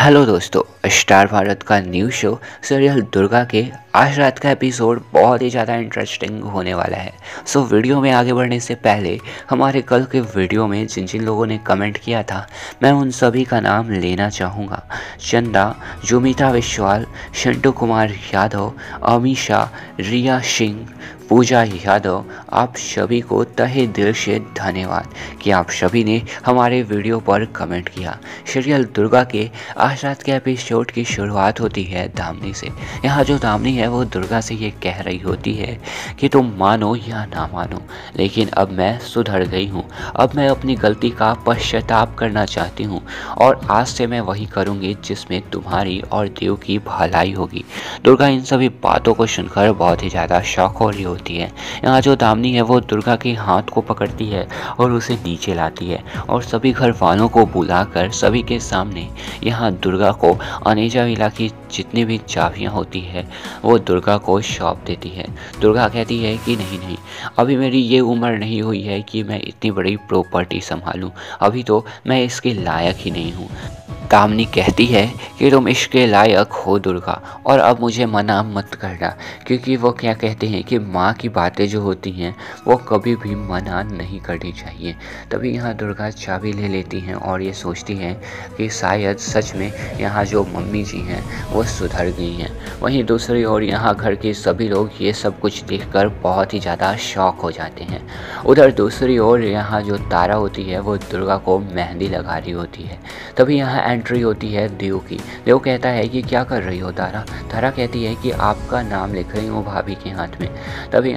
Hello दोस्तों, star Bharat का new show serial Durga के आज रात का एपिसोड बहुत ही ज़्यादा इंटरेस्टिंग होने वाला है। वीडियो में आगे बढ़ने से पहले हमारे कल के वीडियो में जिन जिन लोगों ने कमेंट किया था, मैं उन सभी का नाम लेना चाहूँगा। चंदा, जुमिता विश्वाल, शंटू कुमार यादव, अमीशा, रिया सिंह, पूजा यादव, आप सभी को तहे दिल से धन्यवाद कि आप सभी ने हमारे वीडियो पर कमेंट किया। सीरियल दुर्गा के आज रात के एपिसोड की शुरुआत होती है दामिनी से। यहाँ जो दामिनी है वो दुर्गा से ये कह रही होती है कि तुम मानो या ना मानो, लेकिन अब मैं सुधर गई हूँ। अब मैं अपनी गलती का पश्चाताप करना चाहती हूँ और आज से मैं वही करूँगी जिसमें तुम्हारी और देव की भलाई होगी। दुर्गा इन सभी बातों को सुनकर बहुत ही ज़्यादा शॉक हो रही होती है। यहाँ जो दामिनी है वो दुर्गा के हाथ को पकड़ती है और उसे नीचे लाती है और सभी घर वालों को बुलाकर सभी के सामने यहाँ दुर्गा को अनेजा विला की जितनी भी चाबियाँ होती है वो दुर्गा को सौंप देती है। दुर्गा कहती है कि नहीं नहीं, अभी मेरी ये उम्र नहीं हुई है कि मैं इतनी बड़ी प्रॉपर्टी संभालूं, अभी तो मैं इसके लायक ही नहीं हूँ। दामिनी कहती है कि तुम इसके लायक हो दुर्गा, और अब मुझे मना मत करना, क्योंकि वो क्या कहते हैं कि माँ की बातें जो होती हैं वो कभी भी मना नहीं करनी चाहिए। तभी यहाँ दुर्गा चाबी ले लेती हैं और ये सोचती हैं कि शायद सच में यहाँ जो मम्मी जी हैं वो सुधर गई हैं। वहीं दूसरी ओर यहाँ घर के सभी लोग ये सब कुछ देखकर बहुत ही ज़्यादा शॉक हो जाते हैं। उधर दूसरी ओर यहाँ जो तारा होती है वो दुर्गा को मेहंदी लगा रही होती है। तभी यहाँ एंट्री होती है देव की। देव कहता है कि क्या कर रही हो तारा? तारा कहती है कि आपका नाम लिख रही हूँ भाभी के हाथ में। तभी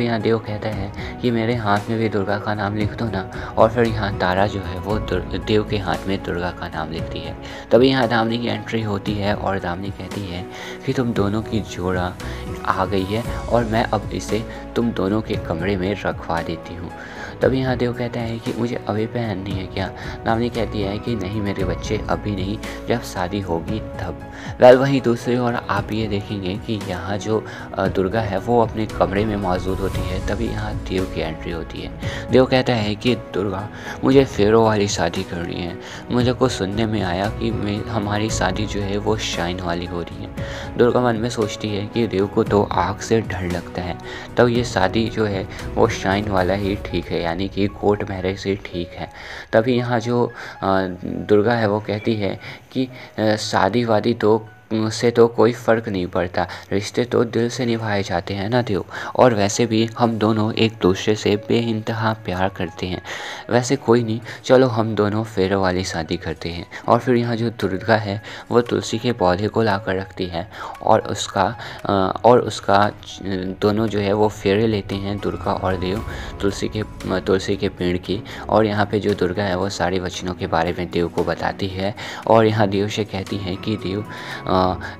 यहाँ देव कहता है कि मेरे हाथ में भी दुर्गा का नाम लिख दो ना। और फिर यहाँ तारा जो है वो देव के हाथ में दुर्गा का नाम लिखती है। तभी यहाँ दामिनी की एंट्री होती है और दामिनी कहती है कि तुम दोनों की जोड़ा आ गई है और मैं अब इसे तुम दोनों के कमरे में रखवा देती हूँ। तभी यहाँ देव कहता है कि मुझे अभी पहननी है क्या? दामिनी कहती है कि नहीं मेरे बच्चे, अभी नहीं, जब शादी होगी तब। वहीं दूसरी ओर आप ये देखेंगे कि यहाँ जो दुर्गा है वो अपने कमरे में मौजूद होती है। तभी यहाँ देव की एंट्री होती है। देव कहता है कि दुर्गा, मुझे फेरों वाली शादी करनी है। मुझे कुछ सुनने में आया कि हमारी शादी जो है वो शाइन वाली हो रही है। दुर्गा मन में सोचती है कि देव को तो आग से डर लगता है, तब ये शादी जो है वो शाइन वाला ही ठीक है, यानी कि कोर्ट मैरिज से ठीक है। तभी यहाँ जो दुर्गा है वो कहती है कि शादी वादी तो से तो कोई फ़र्क नहीं पड़ता, रिश्ते तो दिल से निभाए जाते हैं ना देव, और वैसे भी हम दोनों एक दूसरे से बेइंतहा प्यार करते हैं। वैसे कोई नहीं, चलो हम दोनों फेरों वाली शादी करते हैं। और फिर यहाँ जो दुर्गा है वो तुलसी के पौधे को ला कर रखती है और उसका दोनों जो है वो फेरे लेते हैं, दुर्गा और देव, तुलसी के पेड़ की। और यहाँ पे जो दुर्गा है वो सारे वचनों के बारे में देव को बताती है और यहाँ देव से कहती है कि देव,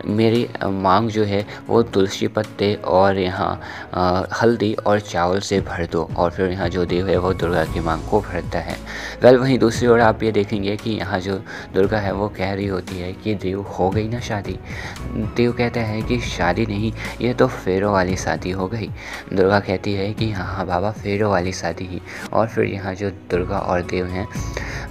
मेरी मांग जो है वो तुलसी पत्ते और यहाँ हल्दी और चावल से भर दो। और फिर यहाँ जो देव है वो दुर्गा की मांग को भरता है। वहीं दूसरी ओर आप ये देखेंगे कि यहाँ जो दुर्गा है वो कह रही होती है कि देव, हो गई ना शादी? देव कहता है कि शादी नहीं, ये तो फेरों वाली शादी हो गई। दुर्गा कहती है कि हाँ बाबा, फेरों वाली शादी ही। और फिर यहाँ जो दुर्गा और देव हैं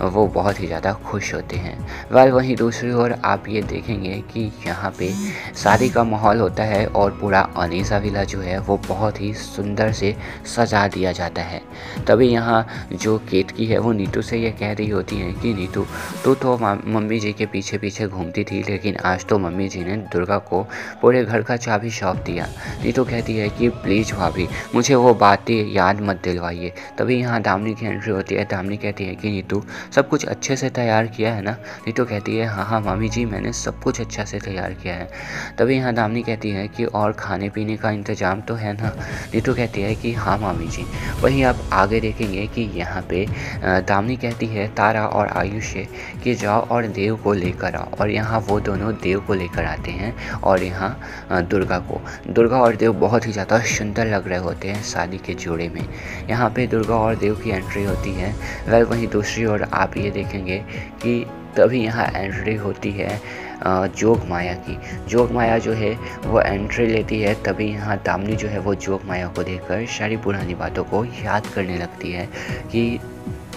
वो बहुत ही ज़्यादा खुश होते हैं। वहीं दूसरी ओर आप ये देखेंगे कि यहाँ पे शादी का माहौल होता है और पूरा अनीसा विला जो है वो बहुत ही सुंदर से सजा दिया जाता है। तभी यहाँ जो केतकी है वो नीतू से ये कह रही होती है कि नीतू, तू तो मम्मी जी के पीछे पीछे घूमती थी, लेकिन आज तो मम्मी जी ने दुर्गा को पूरे घर का चाबी सौंप दिया। नीतू कहती है कि प्लीज़ भाभी, मुझे वो बातें याद मत दिलवाइए। तभी यहाँ दामिनी की एंट्री होती है। दामिनी कहती है कि नीतू, सब कुछ अच्छे से तैयार किया है ना? नीतू कहती है हाँ मामी जी, मैंने सब कुछ अच्छा से तैयार किया है। तभी यहाँ दामिनी कहती है कि और खाने पीने का इंतज़ाम तो है ना? नीतू कहती है कि हाँ मामी जी। वहीं आप आगे देखेंगे कि यहाँ पे दामिनी कहती है तारा और आयुष से कि जाओ और देव को लेकर आओ। और यहाँ वो दोनों देव को लेकर आते हैं और यहाँ दुर्गा और देव बहुत ही ज़्यादा सुंदर लग रहे होते हैं शादी के जोड़े में। यहाँ पे दुर्गा और देव की एंट्री होती है। वहीं दूसरी ओर आप ये देखेंगे कि तभी यहाँ एंट्री होती है जोग माया की। जोग माया जो है वो एंट्री लेती है। तभी यहाँ दामिनी जो है वो जोग माया को देखकर सारी पुरानी बातों को याद करने लगती है कि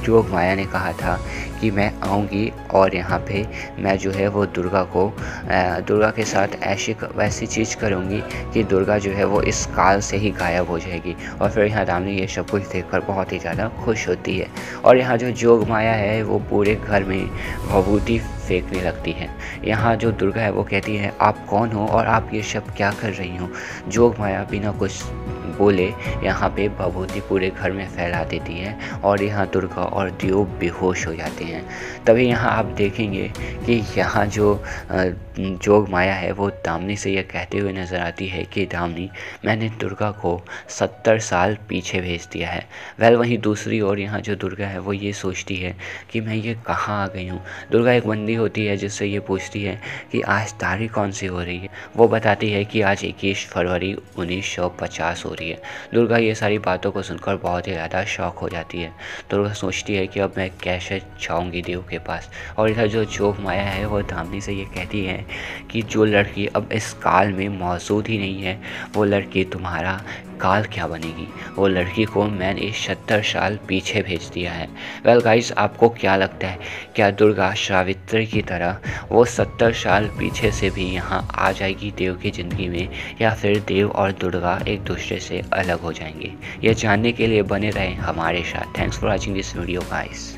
जोग माया ने कहा था कि मैं आऊँगी और यहाँ पे मैं जो है वो दुर्गा के साथ वैसी चीज़ करूँगी कि दुर्गा जो है वो इस काल से ही गायब हो जाएगी। और फिर यहाँ दामिनी ये सब कुछ देखकर बहुत ही ज़्यादा खुश होती है और यहाँ जो जोग माया है वो पूरे घर में भभूति फेंकने लगती है। यहाँ जो दुर्गा है वो कहती है, आप कौन हो और आप ये सब क्या कर रही हो। जोग माया बिना कुछ बोले यहाँ पे भभूति पूरे घर में फैला देती है और यहाँ दुर्गा और देव बेहोश हो जाते हैं। तभी यहाँ आप देखेंगे कि यहाँ जो जोग माया है वो दामिनी से यह कहते हुए नज़र आती है कि दामिनी, मैंने दुर्गा को 70 साल पीछे भेज दिया है। वहीं दूसरी ओर यहाँ जो दुर्गा है वो ये सोचती है कि मैं ये कहाँ आ गई हूँ। दुर्गा एक बंदी होती है जिससे ये पूछती है कि आज तारीख कौन सी हो रही है। वो बताती है कि आज 21 फरवरी 1950 हो रही है। दुर्गा ये सारी बातों को सुनकर बहुत ही ज़्यादा शॉक हो जाती है। दुर्गा सोचती है कि अब मैं कैसे जाऊँगी देव के पास। और इधर जो जोग माया है वो दामिनी से ये कहती है कि जो लड़की अब इस काल में मौजूद ही नहीं है, वो लड़की तुम्हारा काल क्या बनेगी। वो लड़की को मैंने 70 साल पीछे भेज दिया है। वेल गाइस, आपको क्या लगता है, क्या दुर्गा सावित्री की तरह वो 70 साल पीछे से भी यहाँ आ जाएगी देव की ज़िंदगी में, या फिर देव और दुर्गा एक दूसरे से अलग हो जाएंगे? ये जानने के लिए बने रहें हमारे साथ। Thanks for watching this video guys.